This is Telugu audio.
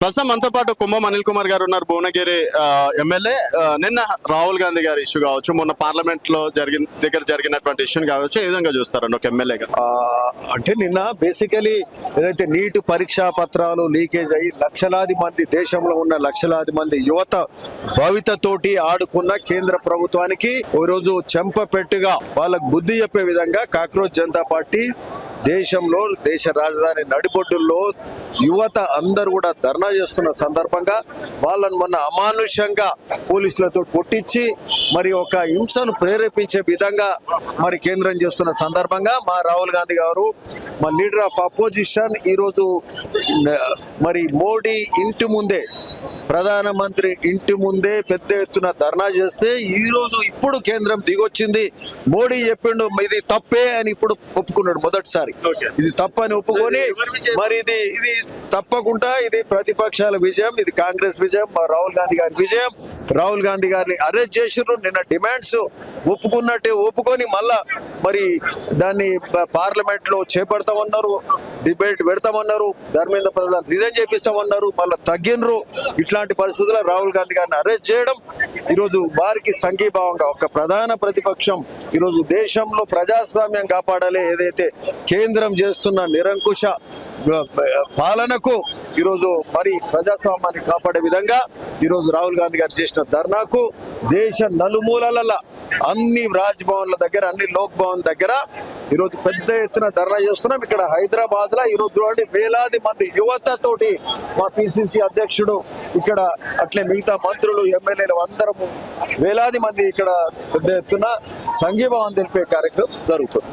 ప్రస్తుతం మనతో పాటు కుంభం అనిల్ కుమార్ గారు ఉన్నారు, భువనగిరి ఎమ్మెల్యే. నిన్న రాహుల్ గాంధీ గారి ఇష్యూ కావచ్చు, మొన్న పార్లమెంట్ లో జరిగినటువంటి ఇష్యూని కావచ్చు, ఏ విధంగా చూస్తారండి ఒక ఎమ్మెల్యేగా? అంటే నిన్న బేసికలీ ఏదైతే నీట్ పరీక్షా పత్రాలు లీకేజ్ అయ్యి లక్షలాది మంది, దేశంలో ఉన్న లక్షలాది మంది యువత భవితతోటి ఆడుకున్న కేంద్ర ప్రభుత్వానికి ఓ రోజు చెంపపెట్టుగా వాళ్ళకు బుద్ధి చెప్పే విధంగా కాక్రోచ్ జనతా పార్టీ దేశంలో, దేశ రాజధాని నడిబొడ్డుల్లో యువత అందరూ కూడా ధర్నా చేస్తున్న సందర్భంగా వాళ్ళను మొన్న అమానుషంగా పోలీసులతో కొట్టించి మరి ఒక హింసను ప్రేరేపించే విధంగా మరి కేంద్రం చేస్తున్న సందర్భంగా మా రాహుల్ గాంధీ గారు, మా లీడర్ ఆఫ్ అపోజిషన్, ఈరోజు మరి మోడీ ఇంటి ముందే, ప్రధానమంత్రి ఇంటి ముందే పెద్ద ఎత్తున ధర్నా చేస్తే ఈరోజు ఇప్పుడు కేంద్రం దిగొచ్చింది. మోడీ చెప్పిండు ఇది తప్పే అని ఇప్పుడు ఒప్పుకున్నాడు మొదటిసారి. ఇది తప్పని ఒప్పుకొని మరి ఇది తప్పకుండా ఇది ప్రతిపక్షాల విజయం, ఇది కాంగ్రెస్ విజయం, మా రాహుల్ గాంధీ గారి విజయం. రాహుల్ గాంధీ గారిని అరెస్ట్ చేసిర్రు. నిన్న డిమాండ్స్ ఒప్పుకున్నట్టే ఒప్పుకొని మళ్ళా మరి దాన్ని పార్లమెంట్ లో చేపడతామన్నారు, డిబేట్ పెడతామన్నారు, ధర్మేంద్ర ప్రధాన్ రిజైన్ చేపిస్తామన్నారు, మళ్ళీ తగ్గినరు. ఇట్లాంటి పరిస్థితుల్లో రాహుల్ గాంధీ గారిని అరెస్ట్ చేయడం ఈరోజు వారికి సంఘీభావంగా ఒక ప్రధాన ప్రతిపక్షం ఈరోజు దేశంలో ప్రజాస్వామ్యం కాపాడాలి, ఏదైతే కేంద్రం చేస్తున్న నిరంకుశ పాలనకు ఈరోజు మరి ప్రజాస్వామ్యాన్ని కాపాడే విధంగా ఈరోజు రాహుల్ గాంధీ గారు చేసిన ధర్నాకు దేశ నలుమూలల అన్ని రాజ్భవన్ల దగ్గర, అన్ని లోక్ భవన్ దగ్గర ఈరోజు పెద్ద ఎత్తున ధర్నా చేస్తున్నాం. ఇక్కడ హైదరాబాద్ లో ఈరోజు చూడండి వేలాది మంది యువతతోటి మా పిసిసి అధ్యక్షుడు, ఇక్కడ అట్లే మిగతా మంత్రులు, ఎమ్మెల్యేలు అందరము వేలాది మంది ఇక్కడ పెద్ద ఎత్తున సంఘీభావం తెలిపే కార్యక్రమం జరుగుతుంది.